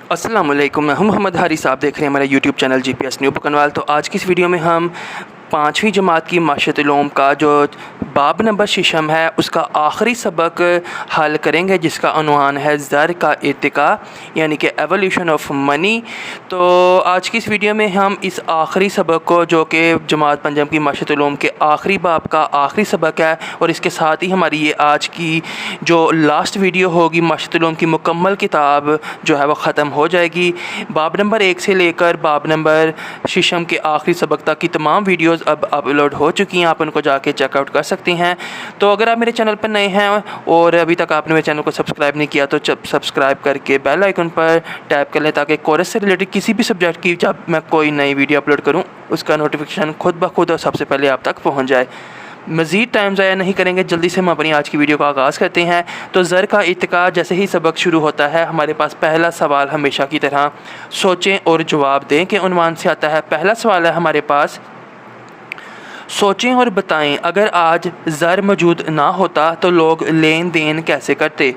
अस्सलाम वालेकुम, मैं हूं मोहम्मद हारिस। आप देख रहे हैं हमारा यूट्यूब चैनल GPS न्यू पकनवाल। तो आज की इस वीडियो में हम 5वीं जमात की माशरत उलूम का जो बाब नंबर शिशम है उसका आखिरी सबक हल करेंगे, जिसका उन्वान है ज़र का इर्तिका यानी कि एवोल्यूशन ऑफ मनी। तो आज की इस वीडियो में हम इस आखिरी सबक को, जो कि जमात पंजम की माशरत उलूम के आखिरी बाब का आखिरी सबक है, और इसके साथ ही हमारी ये आज की जो लास्ट वीडियो होगी माशरत उलूम की मुकम्मल किताब जो है वो ख़त्म हो जाएगी। बाब नंबर 1 से लेकर बाब नंबर शिशम के आखिरी सबक तक की तमाम वीडियोज़ अब अपलोड हो चुकी हैं, आप उनको जाके चेकआउट कर सकते हैं। तो अगर आप मेरे चैनल पर नए हैं और अभी तक आपने मेरे चैनल को सब्सक्राइब नहीं किया तो सब्सक्राइब करके बेल आइकन पर टैप कर लें, ताकि कोर्स से रिलेटेड किसी भी सब्जेक्ट की जब मैं कोई नई वीडियो अपलोड करूँ उसका नोटिफिकेशन खुद ब खुद और सबसे पहले आप तक पहुँच जाए। मज़ीद टाइम ज़ाया नहीं करेंगे, जल्दी से हम अपनी आज की वीडियो का आगाज़ करते हैं। तो ज़र का इर्तिका जैसे ही सबक शुरू होता है, हमारे पास पहला सवाल हमेशा की तरह सोचें और जवाब दें के उन्वान से आता है। पहला सवाल है हमारे पास, सोचें और बताएं अगर आज ज़र मौजूद ना होता तो लोग लेन देन कैसे करते।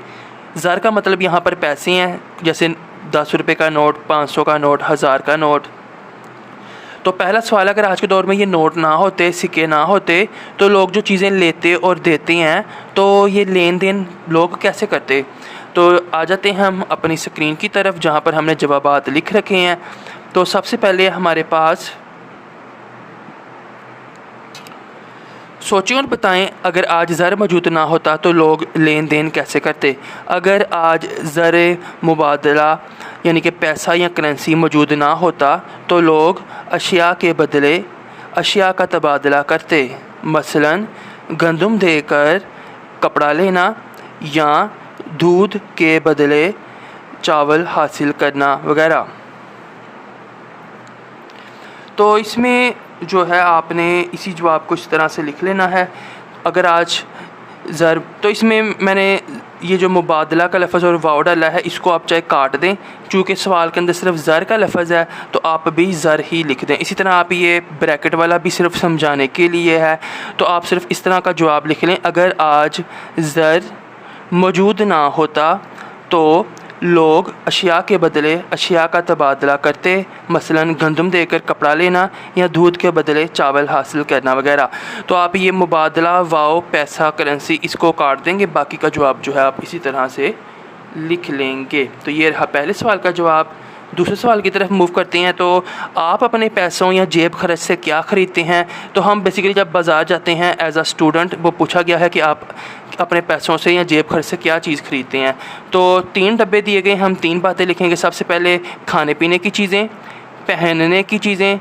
ज़र का मतलब यहाँ पर पैसे हैं, जैसे 10 रुपये का नोट, 500 का नोट, 1000 का नोट। तो पहला सवाल, अगर आज के दौर में ये नोट ना होते, सिक्के ना होते, तो लोग जो चीज़ें लेते और देते हैं तो ये लेन देन लोग कैसे करते। तो आ जाते हैं हम अपनी स्क्रीन की तरफ, जहाँ पर हमने जवाबात लिख रखे हैं। तो सबसे पहले हमारे पास, सोचें और बताएं अगर आज ज़र मौजूद ना होता तो लोग लेन देन कैसे करते। अगर आज ज़र मुबादला यानी कि पैसा या करेंसी मौजूद ना होता तो लोग अशिया के बदले अशिया का तबादला करते, मसलन गंदम देकर कपड़ा लेना या दूध के बदले चावल हासिल करना वगैरह। तो इसमें जो है आपने इसी जवाब को इस तरह से लिख लेना है। अगर आज ज़र, तो इसमें मैंने ये जो मुबादला का लफ्ज़ और वाव डाला है, इसको आप चाहे काट दें, चूँकि सवाल के अंदर सिर्फ ज़र का लफ्ज़ है तो आप भी ज़र ही लिख दें। इसी तरह आप ये ब्रैकेट वाला भी सिर्फ समझाने के लिए है, तो आप सिर्फ इस तरह का जवाब लिख लें, अगर आज ज़र मौजूद ना होता तो लोग अशिया के बदले अशिया का तबादला करते, मसलन गंदम देकर कपड़ा लेना या दूध के बदले चावल हासिल करना वगैरह। तो आप ये मुबादला, वाव, पैसा, करेंसी, इसको काट देंगे, बाकी का जवाब जो है आप इसी तरह से लिख लेंगे। तो ये रहा पहले सवाल का जवाब। दूसरे सवाल की तरफ मूव करते हैं। तो आप अपने पैसों या जेब खर्च से क्या ख़रीदते हैं। तो हम बेसिकली जब बाज़ार जाते हैं एज अ स्टूडेंट, वो पूछा गया है कि आप अपने पैसों से या जेब खर्च से क्या चीज़ ख़रीदते हैं। तो 3 डब्बे दिए गए, हम 3 बातें लिखेंगे। सबसे पहले खाने पीने की चीज़ें, पहनने की चीज़ें,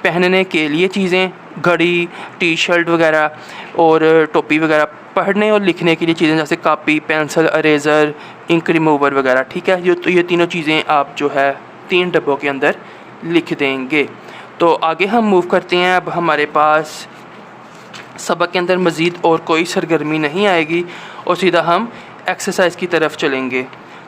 पहनने के लिए चीज़ें, घड़ी, टी शर्ट वगैरह और टोपी वगैरह, पढ़ने और लिखने के लिए चीज़ें जैसे copy, pencil, eraser, ink remover वगैरह। ठीक है, तो ये तीनों चीज़ें आप जो है 3 डब्बों के अंदर लिख देंगे। तो आगे हम मूव करते हैं। अब हमारे पास सबक के अंदर मज़ीद और कोई सरगर्मी नहीं आएगी और सीधा हम एक्सरसाइज की तरफ चलेंगे।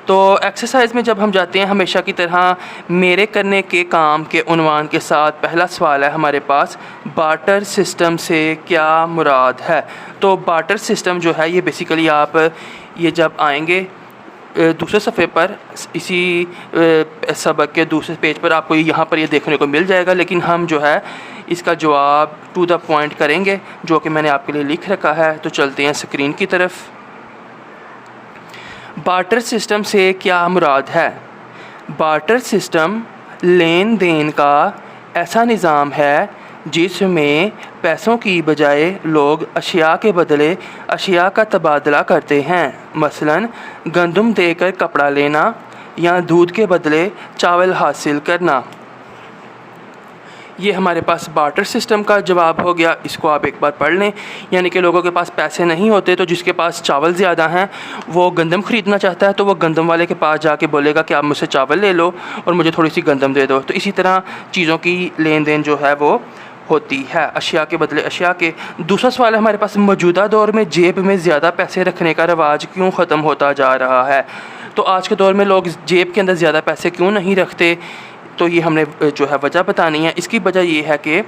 तो एक्सरसाइज में जब हम जाते हैं, हमेशा की तरह मेरे करने के काम के उन्वान के साथ पहला सवाल है हमारे पास, बार्टर सिस्टम से क्या मुराद है। तो बार्टर सिस्टम जो है ये बेसिकली आप ये जब आएंगे दूसरे सफ़े पर, इसी सबक के दूसरे पेज पर आपको यहाँ पर ये देखने को मिल जाएगा, लेकिन हम जो है इसका जवाब टू द पॉइंट करेंगे, जो कि मैंने आपके लिए लिख रखा है। तो चलते हैं स्क्रीन की तरफ। बार्टर सिस्टम से क्या मुराद है। बार्टर सिस्टम लेन देन का ऐसा निज़ाम है जिसमें पैसों की बजाय लोग अशिया के बदले अशिया का तबादला करते हैं, मसलन गंदम देकर कपड़ा लेना या दूध के बदले चावल हासिल करना। ये हमारे पास बार्टर सिस्टम का जवाब हो गया। इसको आप एक बार पढ़ लें। यानी कि लोगों के पास पैसे नहीं होते, तो जिसके पास चावल ज़्यादा हैं वो गंदम ख़रीदना चाहता है, तो वो गंदम वाले के पास जाके बोलेगा कि आप मुझसे चावल ले लो और मुझे थोड़ी सी गंदम दे दो। तो इसी तरह चीज़ों की लेन देन जो है वो होती है, अशिया के बदले अशिया के। दूसरा सवाल है हमारे पास, मौजूदा दौर में जेब में ज़्यादा पैसे रखने का रवाज क्यों ख़त्म होता जा रहा है। तो आज के दौर में लोग जेब के अंदर ज़्यादा पैसे क्यों नहीं रखते। तो ये हमने जो है वजह बतानी है। इसकी वजह ये है कि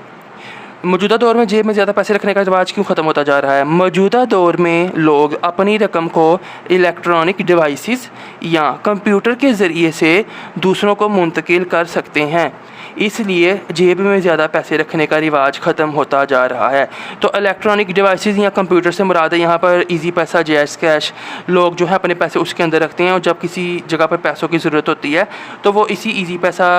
मौजूदा दौर में जेब में ज़्यादा पैसे रखने का रिवाज क्यों ख़त्म होता जा रहा है? मौजूदा दौर में लोग अपनी रकम को इलेक्ट्रॉनिक डिवाइसेस या कंप्यूटर के ज़रिए से दूसरों को मुंतकिल कर सकते हैं, इसलिए जेब में ज़्यादा पैसे रखने का रिवाज ख़त्म होता जा रहा है। तो इलेक्ट्रॉनिक डिवाइसेस या कंप्यूटर से मुराद है यहाँ पर ईजी पैसा, जैज़ कैश। लोग जो है अपने पैसे उसके अंदर रखते हैं और जब किसी जगह पर पैसों की ज़रूरत होती है तो वो इसी ईजी पैसा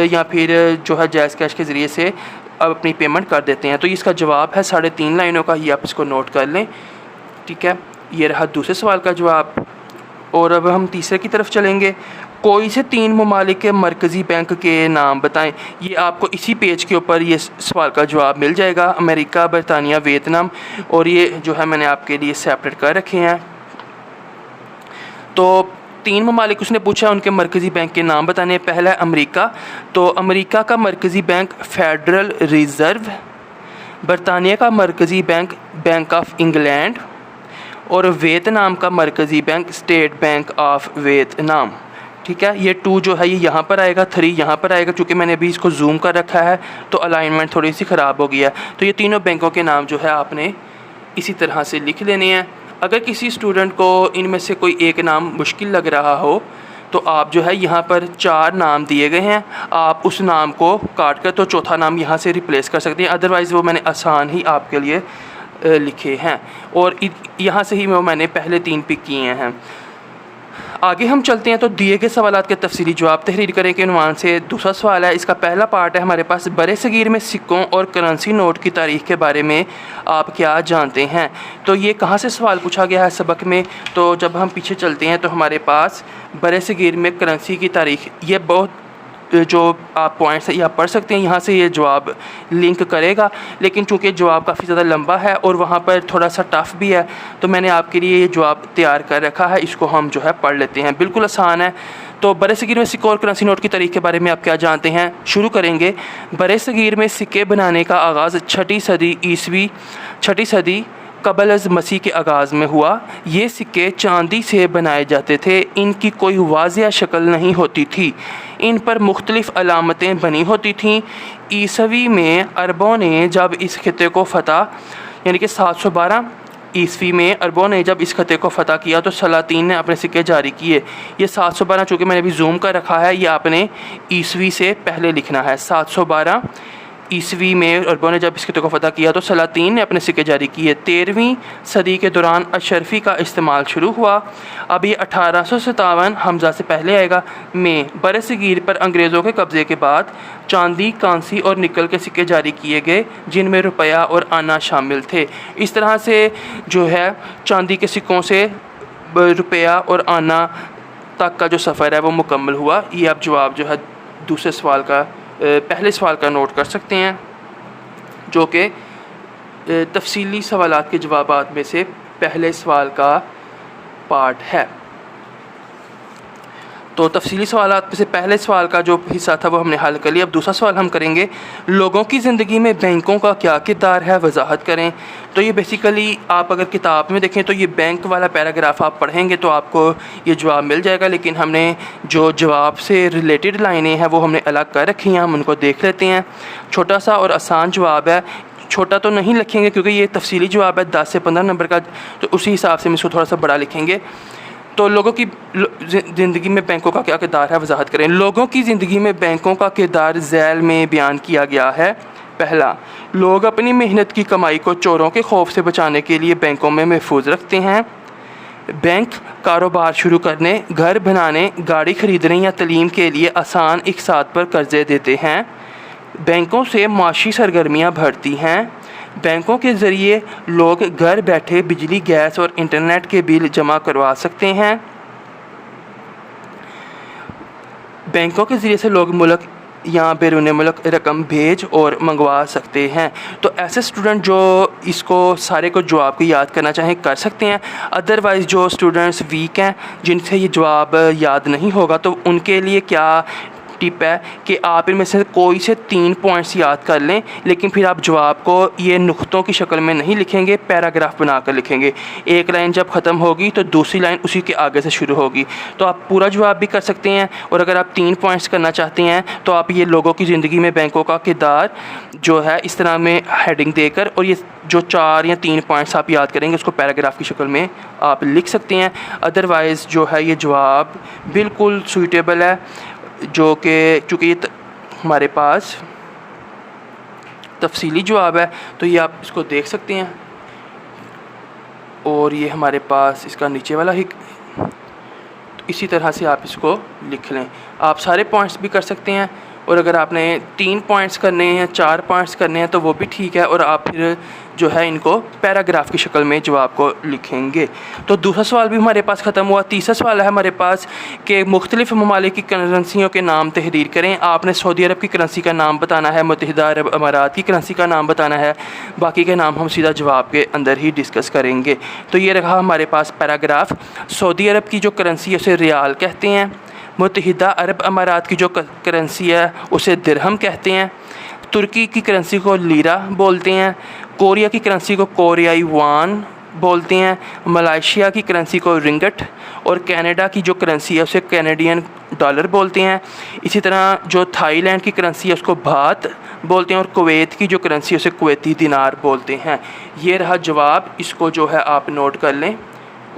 या फिर जो है जैज़ कैश के ज़रिए से अपनी पेमेंट कर देते हैं। तो इसका जवाब है 3.5 लाइनों का, ये आप इसको नोट कर लें। ठीक है, ये रहा दूसरे सवाल का जवाब। और अब हम तीसरे की तरफ चलेंगे। कोई से 3 ममालिक के मरकज़ी बैंक के नाम बताएं। ये आपको इसी पेज के ऊपर ये सवाल का जवाब मिल जाएगा। अमेरिका, बरतानिया, वियतनाम, और ये जो है मैंने आपके लिए सेपरेट कर रखे हैं। तो 3 ममालिक उसने पूछा, उनके मरकज़ी बैंक के नाम बताने। पहला है अमेरिका, तो अमेरिका का मरकज़ी बैंक फेडरल रिज़र्व। बरतानिया का मरकज़ी बैंक बैंक ऑफ इंग्लैंड। और वियतनाम का मरकज़ी bank State Bank of Vietnam. ठीक है, ये 2 जो है ये यहाँ पर आएगा, 3 यहाँ पर आएगा। चूँकि मैंने अभी इसको जूम कर रखा है तो अलाइनमेंट थोड़ी सी ख़राब हो गई है। तो ये तीनों बैंकों के नाम जो है आपने इसी तरह से लिख लेने हैं। अगर किसी स्टूडेंट को इनमें से कोई एक नाम मुश्किल लग रहा हो तो आप जो है यहाँ पर 4 नाम दिए गए हैं, आप उस नाम को काट कर तो चौथा नाम यहाँ से रिप्लेस कर सकते हैं। अदरवाइज़ वो मैंने आसान ही आपके लिए लिखे हैं और यहाँ से ही मैंने पहले 3 पिक किए हैं। आगे हम चलते हैं। तो दिए गए सवालात के तफसीली जवाब तहरीर करें के उन्वान से दूसरा सवाल है। इसका पहला पार्ट है हमारे पास, बड़े सगीर में सिक्कों और करेंसी नोट की तारीख़ के बारे में आप क्या जानते हैं। तो ये कहाँ से सवाल पूछा गया है सबक में। तो जब हम पीछे चलते हैं तो हमारे पास बड़े सगीर में करेंसी की तारीख़, ये बहुत जो आप पॉइंट्स ये आप पढ़ सकते हैं, यहाँ से ये जवाब लिंक करेगा। लेकिन चूँकि जवाब काफ़ी ज़्यादा लंबा है और वहाँ पर थोड़ा सा टफ़ भी है तो मैंने आपके लिए ये जवाब तैयार कर रखा है, इसको हम जो है पढ़ लेते हैं। बिल्कुल आसान है। तो बड़े सगीर में सिक्कों और करेंसी नोट की तारीख़ के बारे में आप क्या जानते हैं। शुरू करेंगे। बड़े सगीर में सिक्के बनाने का आगाज़ 6वीं सदी ईस्वी 6वीं सदी कबल अज़ मसीह के आगाज़ में हुआ। ये सिक्के चांदी से बनाए जाते थे, इनकी कोई वाज़िया शक्ल नहीं होती थी, इन पर मुख्तलिफ़ अलामतें बनी होती थीं। ईसवी में अरबों ने जब इस खिते को फ़तह यानी कि 712 ईस्वी में अरबों ने जब इस खिते को फ़तह किया तो सलातीन ने अपने सिक्के जारी किए। ये 712 चूँकि मैंने अभी जूम कर रखा है, ये आपने ईस्वी से पहले लिखना है। 712 ईस्वी में अरबों ने जब इस खिते को फ़तह किया तो सलातीन ने अपने सिक्के जारी किए। 13वीं सदी के दौरान अशरफी का इस्तेमाल शुरू हुआ। अब ये 1857 हमज़ा से पहले आएगा में बरसगीर पर अंग्रेज़ों के कब्ज़े के बाद चांदी, कांसी और निकल के सिक्के जारी किए गए, जिनमें रुपया और आना शामिल थे। इस तरह से जो है चांदी के सिक्कों से रुपया और आना तक का जो सफ़र है वो मुकम्मल हुआ। ये आप जवाब जो है दूसरे सवाल का पहले सवाल का नोट कर सकते हैं, जो कि तफसीली सवालात के जवाबात में से पहले सवाल का पार्ट है। तो तफसीली सवालात में से पहले सवाल का जो हिस्सा था वो हमने हल कर लिया। अब दूसरा सवाल हम करेंगे, लोगों की ज़िंदगी में बैंकों का क्या किरदार है, वजाहत करें। तो ये बेसिकली आप अगर किताब में देखें तो ये बैंक वाला पैराग्राफ आप पढ़ेंगे तो आपको ये जवाब मिल जाएगा, लेकिन हमने जो जवाब से रिलेटेड लाइनें हैं वो हमने अलग कर रखी हैं, हम उनको देख लेते हैं। छोटा सा और आसान जवाब है, छोटा तो नहीं लिखेंगे क्योंकि ये तफसीली जवाब है 10 से 15 नंबर का, तो उसी हिसाब से हम इसको थोड़ा सा बड़ा लिखेंगे। तो लोगों की ज़िंदगी में बैंकों का क्या किरदार है, वजाहत करें। लोगों की ज़िंदगी में बैंकों का किरदार झैल में बयान किया गया है। पहला, लोग अपनी मेहनत की कमाई को चोरों के खौफ से बचाने के लिए बैंकों में महफूज रखते हैं। बैंक कारोबार शुरू करने, घर बनाने, गाड़ी ख़रीदने या तालीम के लिए आसान इक़साद पर कर्ज़े देते हैं। बैंकों से माशी सरगर्मियाँ बढ़ती हैं। बैंकों के ज़रिए लोग घर बैठे बिजली, गैस और इंटरनेट के बिल जमा करवा सकते हैं। बैंकों के ज़रिए से लोग मुल्क या बैरून मुल्क रकम भेज और मंगवा सकते हैं। तो ऐसे स्टूडेंट जो इसको सारे को जवाब को याद करना चाहें कर सकते हैं। अदरवाइज़ जो स्टूडेंट्स वीक हैं, जिनसे ये जवाब याद नहीं होगा, तो उनके लिए क्या टिप है कि आप इनमें से कोई से 3 पॉइंट्स याद कर लें, लेकिन फिर आप जवाब को ये नुक्तों की शक्ल में नहीं लिखेंगे, पैराग्राफ बनाकर लिखेंगे। एक लाइन जब ख़त्म होगी तो दूसरी लाइन उसी के आगे से शुरू होगी। तो आप पूरा जवाब भी कर सकते हैं, और अगर आप 3 पॉइंट्स करना चाहते हैं तो आप ये लोगों की ज़िंदगी में बैंकों का किरदार जो है इस तरह में हेडिंग देकर, और ये जो 4 या 3 पॉइंट्स आप याद करेंगे उसको पैराग्राफ की शक्ल में आप लिख सकते हैं। अदरवाइज़ जो है ये जवाब बिल्कुल सूटेबल है, जो कि चूँकि ये हमारे पास तफसीली जवाब है तो ये आप इसको देख सकते हैं। और ये हमारे पास इसका नीचे वाला ही, तो इसी तरह से आप इसको लिख लें। आप सारे पॉइंट्स भी कर सकते हैं, और अगर आपने 3 पॉइंट्स करने हैं, 4 पॉइंट्स करने हैं तो वो भी ठीक है, और आप फिर जो है इनको पैराग्राफ की शक्ल में जवाब को लिखेंगे। तो दूसरा सवाल भी हमारे पास ख़त्म हुआ। तीसरा सवाल है हमारे पास कि मुख्तलिफ़ ममालिक की करेंसियों के नाम तहरीर करें। आपने सऊदी अरब की करेंसी का नाम बताना है, मुत्तहिदा अरब अमारात की करेंसी का नाम बताना है, बाकी के नाम हम सीधा जवाब के अंदर ही डिस्कस करेंगे। तो ये रहा हमारे पास पैराग्राफ। सऊदी अरब की जो करेंसी है उसे रियाल कहते हैं, मुत्तहिदा अरब अमारात की जो करेंसी है उसे दिरहम कहते हैं, तुर्की की करेंसी को लीरा बोलते हैं, कोरिया की करेंसी को कोरियाई वान बोलते हैं, मलेशिया की करेंसी को रिंगट, और कनाडा की जो करेंसी है उसे कैनेडियन डॉलर बोलते हैं। इसी तरह जो थाईलैंड की करेंसी है उसको बात बोलते हैं, और कुवैत की जो करेंसी है उसे कुवैती दिनार बोलते हैं। ये रहा जवाब, इसको जो है आप नोट कर लें,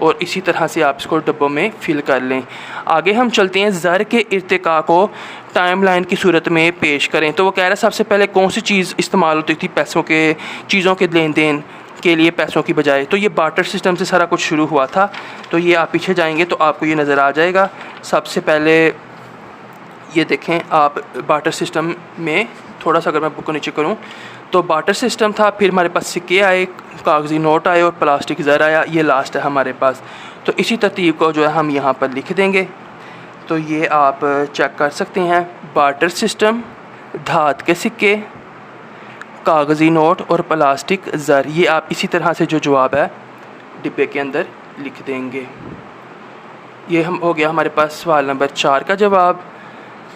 और इसी तरह से आप इसको डब्बों में फ़िल कर लें। आगे हम चलते हैं, ज़र के इर्तिका को टाइमलाइन की सूरत में पेश करें। तो वो कह रहा है सबसे पहले कौन सी चीज़ इस्तेमाल होती थी पैसों के, चीज़ों के लेन देन के लिए पैसों की बजाय। तो ये बार्टर सिस्टम से सारा कुछ शुरू हुआ था। तो ये आप पीछे जाएंगे तो आपको ये नज़र आ जाएगा। सबसे पहले ये देखें आप, बार्टर सिस्टम में थोड़ा सा अगर मैं बुक को नीचे करूँ तो बार्टर सिस्टम था, फिर हमारे पास सिक्के आए, कागज़ी नोट आए, और प्लास्टिक ज़र आया। ये लास्ट है हमारे पास। तो इसी तरतीब को जो है हम यहाँ पर लिख देंगे। तो ये आप चेक कर सकते हैं, बार्टर सिस्टम, धात के सिक्के, कागज़ी नोट और प्लास्टिक ज़र। ये आप इसी तरह से जो जवाब है डिब्बे के अंदर लिख देंगे। ये हम हो गया हमारे पास सवाल नंबर 4 का जवाब।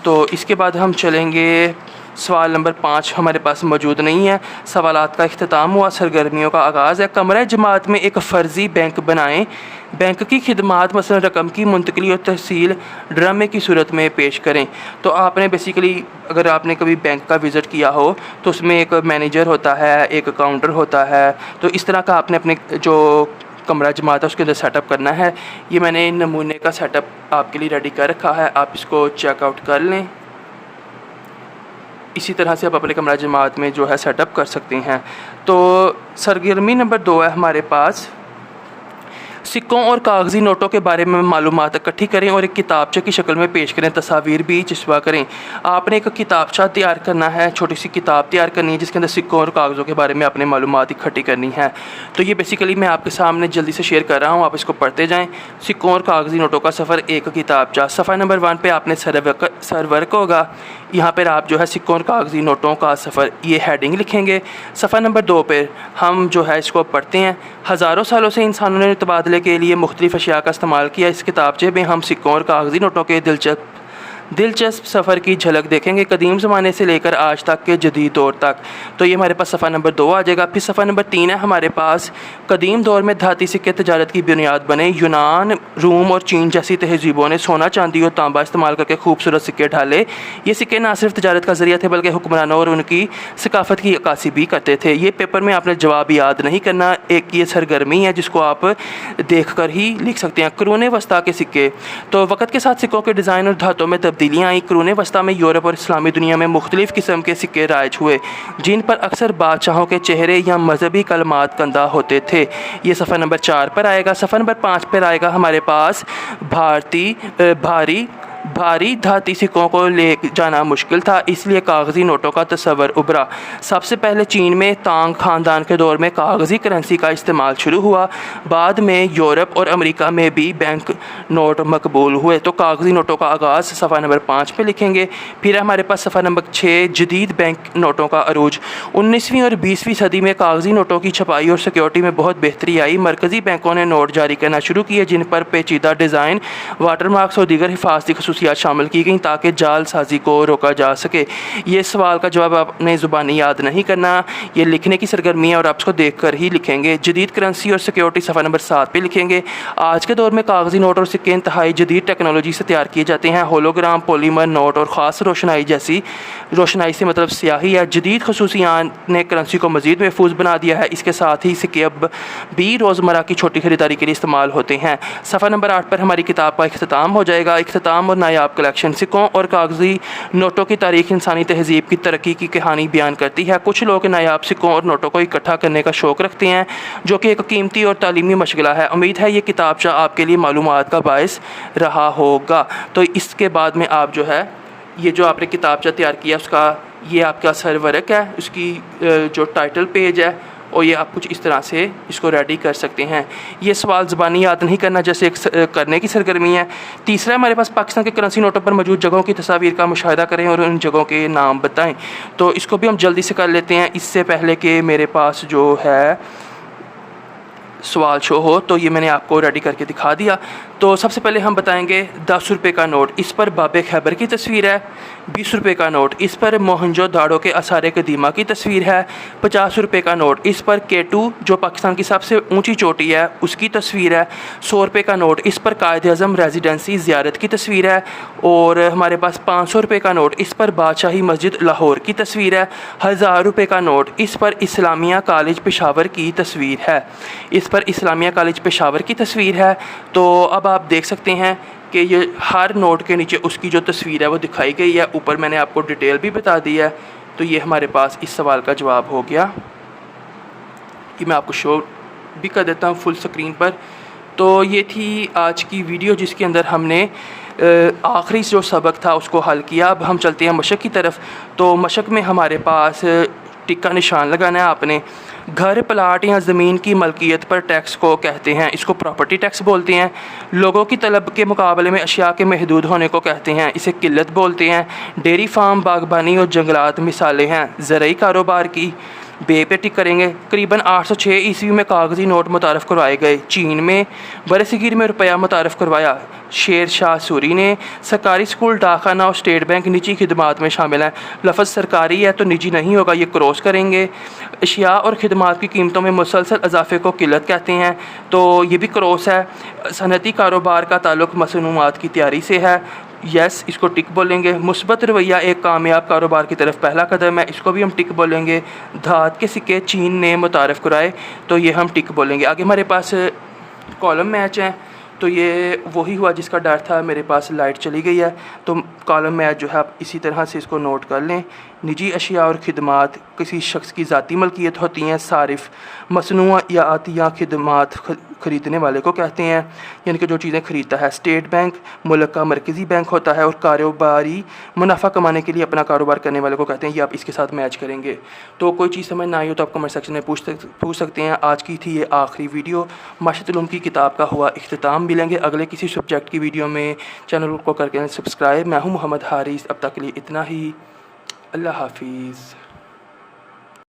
तो इसके बाद हम चलेंगे, सवाल नंबर 5 हमारे पास मौजूद नहीं है। सवालात का इख्तिताम हुआ, सरगर्मियों का आगाज़ है। कमरा जमात में एक फ़र्ज़ी बैंक बनाएं। बैंक की खिदमात मसलन रकम की मुंतकली और तहसील ड्रामे की सूरत में पेश करें। तो आपने बेसिकली, अगर आपने कभी बैंक का विज़िट किया हो तो उसमें एक मैनेजर होता है, एक काउंटर होता है। तो इस तरह का आपने अपने जो कमरा जमात है उसके अंदर सेटअप करना है। ये मैंने नमूने का सेटअप आपके लिए रेडी कर रखा है, आप इसको चेकआउट कर लें। इसी तरह से आप अपने कमरा जमात में जो है सेटअप कर सकते हैं। तो सरगर्मी नंबर 2 है हमारे पास, सिक्कों और कागज़ी नोटों के बारे में मालूमात इकट्ठी करें और एक किताबचे की शक्ल में पेश करें, तस्वीर भी चिस्वा करें। आपने एक किताबचा तैयार करना है, छोटी सी किताब तैयार करनी है जिसके अंदर सिक्कों और कागज़ों के बारे में अपने मालूमात इकट्ठी करनी है। तो ये बेसिकली मैं आपके सामने जल्दी से शेयर कर रहा हूँ, आप इसको पढ़ते जाएँ। सिक्कों और कागज़ी नोटों का सफ़र, एक किताबचा। सफ़ा नंबर 1 पर आपने सरवर्क होगा, यहाँ पर आप जो है सिक्कों और कागज़ी नोटों का सफ़र, ये हेडिंग लिखेंगे। सफ़ा नंबर 2 पर हम जो है इसको पढ़ते हैं। हज़ारों सालों से इंसानों ने तबादले के लिए मुख्तलिफ़ अशिया का इस्तेमाल किया। इस किताबचे में हम सिक्कों और कागज़ी नोटों के दिलचस्प सफ़र की झलक देखेंगे, कदीम ज़माने से लेकर आज तक के जदीद दौर तक। तो ये हमारे पास सफ़ा नंबर 2 आ जाएगा। फिर सफ़ा नंबर 3 है हमारे पास, कदीम दौर में धाती सिक्के तजारत की बुनियाद बने। यूनान, रूम और चीन जैसी तहजीबों ने सोना, चांदी और तांबा इस्तेमाल करके खूबसूरत सिक्के ढाले। ये सिक्के न सिर्फ तजारत का ज़रिया थे बल्कि हुक्मरानों और उनकी सकाफ़त की अक्कासी भी करते थे। ये पेपर में आपने जवाब याद नहीं करना, एक ये सरगर्मी है जिसको आप देख कर ही लिख सकते हैं। कुरून वस्ता के सिक्के, तो वक़्त के साथ सिक्कों के डिज़ाइन और धातों में तब्दीलियाँ आई। कुरून वस्ता में यूरोप और इस्लामी दुनिया में मुख्तलिफ़ किस्म के सिक्के राइज हुए जिन पर अक्सर बादशाहों के चेहरे या मजहबी कलमात कंदा होते थे। ये सफ़ा नंबर 4 पर आएगा। सफ़ा नंबर 5 पर आएगा हमारे पास, भारी धाती सिक्कों को ले जाना मुश्किल था, इसलिए कागज़ी नोटों का तस्वर उभरा। सबसे पहले चीन में तांग ख़ानदान के दौर में कागज़ी करेंसी का इस्तेमाल शुरू हुआ। बाद में यूरोप और अमेरिका में भी बैंक नोट मकबूल हुए। तो कागज़ी नोटों का आगाज़ सफ़ा नंबर 5 पे लिखेंगे। फिर हमारे पास सफ़ा नंबर 6, जदीद बैंक नोटों का अरूज। 19वीं और 20वीं सदी में कागज़ी नोटों की छपाई और सिक्योरिटी में बहुत बेहतरी आई। मरकज़ी बैंकों ने नोट जारी करना शुरू किए जिन पर पेचीदा डिज़ाइन, वाटरमार्क्स और दीगर हिफाजती खसूसियात शामिल की गई ताकि जालसाजी को रोका जा सके। ये सवाल का जवाब आपने ज़ुबानी याद नहीं करना, ये लिखने की सरगर्मी है और आप इसको देख कर ही लिखेंगे। जदीद करेंसी और सिक्योरिटी सफ़ा नंबर 7 पे लिखेंगे। आज के दौर में कागज़ी नोट और सिक्के इंतहाई जदीद टेक्नोलॉजी से तैयार किए जाते हैं। होलोग्राम, पॉलीमर नोट और ख़ास रोशनाई जैसी, रोशनाई से मतलब स्याही है, जदीद खसूसियात ने करेंसी को मज़ीद महफूज बना दिया है। इसके साथ ही सिक्के अब भी रोज़मर्रा की छोटी खरीदारी के लिए इस्तेमाल होते हैं। सफ़ा नंबर 8 पर हमारी किताब का इख्तिताम हो जाएगा। इख्तिताम और नायाब कलेक्शन, सिक्कों और कागज़ी नोटों की तारीख़ इंसानी तहज़ीब की तरक्की की कहानी बयान करती है। कुछ लोग नायाब सिक्कों और नोटों को इकट्ठा करने का शौक़ रखते हैं, जो कि एक कीमती और तालीमी मशगला है। उम्मीद है ये किताबचा आपके लिए मालूमात का बायस रहा होगा। तो इसके बाद में आप जो है ये जो आपने किताबचा तैयार किया उसका ये आपका सरवर्क है, उसकी जो टाइटल पेज है और ये आप कुछ इस तरह से इसको रेडी कर सकते हैं। ये सवाल ज़बानी याद नहीं करना, जैसे एक करने की सरगर्मी है। तीसरा हमारे पास पाकिस्तान के करेंसी नोटों पर मौजूद जगहों की तस्वीर का मुशाहिदा करें और उन जगहों के नाम बताएं। तो इसको भी हम जल्दी से कर लेते हैं, इससे पहले कि मेरे पास जो है सवाल शो हो। तो ये मैंने आपको रेडी करके दिखा दिया। तो सबसे पहले हम बताएंगे 10 रुपये का नोट, इस पर बाबे खैबर की तस्वीर है। 20 रुपये का नोट, इस पर मोहनजो दाड़ो के आसार कदीमा की तस्वीर है। 50 रुपये का नोट, इस पर K2 जो पाकिस्तान की सबसे ऊंची चोटी है उसकी तस्वीर है। 100 रुपये का नोट, इस पर कायद-ए-आज़म रेजिडेंसी ज़ियारत की तस्वीर है। और हमारे पास 500 रुपये का नोट, इस पर बादशाही मस्जिद लाहौर की तस्वीर है। 1000 रुपये का नोट, इस पर इस्लामिया कॉलेज पेशावर की तस्वीर है। इस पर इस्लामिया कॉलेज पेशावर की तस्वीर है। तो अब आप देख सकते हैं कि ये हर नोट के नीचे उसकी जो तस्वीर है वो दिखाई गई है। ऊपर मैंने आपको डिटेल भी बता दी है। तो ये हमारे पास इस सवाल का जवाब हो गया। कि मैं आपको शो भी कर देता हूँ फुल स्क्रीन पर। तो ये थी आज की वीडियो जिसके अंदर हमने आखिरी जो सबक था उसको हल किया। अब हम चलते हैं मशक की तरफ। तो मशक में हमारे पास टिक का निशान लगाना है आपने। घर, प्लाट या ज़मीन की मलकियत पर टैक्स को कहते हैं, इसको प्रॉपर्टी टैक्स बोलते हैं। लोगों की तलब के मुकाबले में अशिया के महदूद होने को कहते हैं, इसे किल्लत बोलते हैं। डेयरी फार्म, बागबानी और जंगलात मिसालें हैं। ज़रई कारोबार की बे पे टिक करेंगे। करीबन 806 ईस्वी में कागज़ी नोट मुतारफ़ करवाए गए। चीन में बरसगीर में रुपया मुतारफ़ करवाया शेर शाह सूरी ने। सरकारी स्कूल, डाकखाना और स्टेट बैंक निजी खिदमात में शामिल हैं। लफ्ज़ सरकारी है तो निजी नहीं होगा, ये क्रॉस करेंगे। अशिया और खिदमात की कीमतों में मुसलसल इजाफे को किल्लत कहते हैं, तो ये भी क्रॉस है। सनती कारोबार का ताल्लुक़ मसनूआत की तैयारी से है, यस इसको टिक बोलेंगे। मुस्बत रवैया एक कामयाब कारोबार की तरफ पहला कदम है, इसको भी हम टिक बोलेंगे। धात के सिक्के चीन ने मुतारफ़ कराए, तो ये हम टिक बोलेंगे। आगे हमारे पास कॉलम मैच हैं, तो ये वही हुआ जिसका डर था। मेरे पास लाइट चली गई है, तो कॉलम मैच जो है आप इसी तरह से इसको नोट कर लें। निजी अशिया और खिदमात किसी शख्स की ज़ाती मलकियत होती हैं। सारिफ मसनूआत या खिदमात ख़रीदने वाले को कहते हैं, यानी कि जो चीज़ें ख़रीदता है। स्टेट बैंक मुल्क का मरकज़ी बैंक होता है और कारोबारी मुनाफा कमाने के लिए अपना कारोबार करने वाले को कहते हैं। ये आप इसके साथ मैच करेंगे। तो कोई चीज़ समझ ना आई हो तो आप कमेंट सेक्शन में पूछ सकते हैं। आज की थी ये आखिरी वीडियो। माशरत उलूम की किताब का हुआ इख्तिताम। मिलेंगे अगले किसी सब्जेक्ट की वीडियो में। चैनल को करके सब्सक्राइब। मैं हूँ मोहम्मद हारिस। अब तक के लिए इतना ही। अल्लाह हाफिज़।